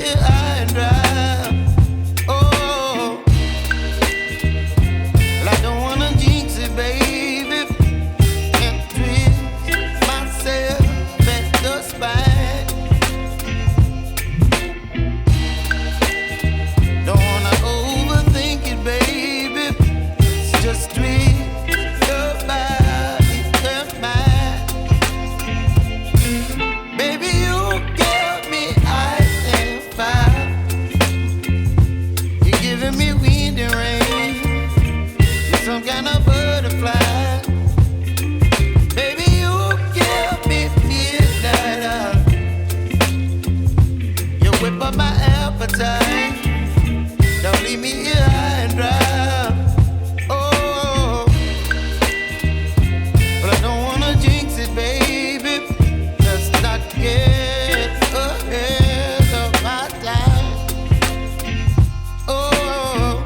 here high and dry. Oh, well, I don't wanna jinx it, baby, and twist myself at the spine. Don't wanna overthink it, baby. It's just twist your body and mine. Baby, you give me ice and fire. You're giving me wind and rain. You're some kind of butterfly. Baby, you give me midnight. You whip up my appetite. Don't leave me here high and dry. Oh, but I don't wanna jinx it, baby. Let's not get ahead of my time. Oh,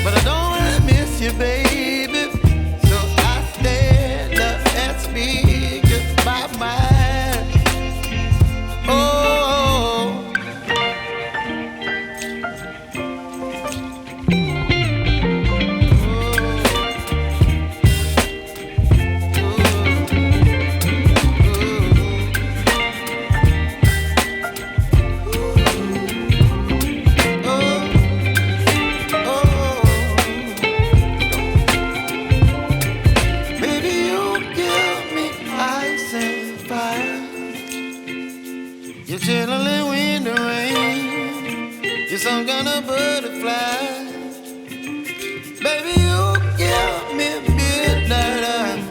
but I don't wanna miss you, baby. So I stand up and speak my mind. Oh. Baby, you give me ice and fire. You're chilling wind and rain. You're some kind of butterfly. Baby, you give me midnight.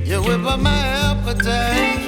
You whip up my appetite.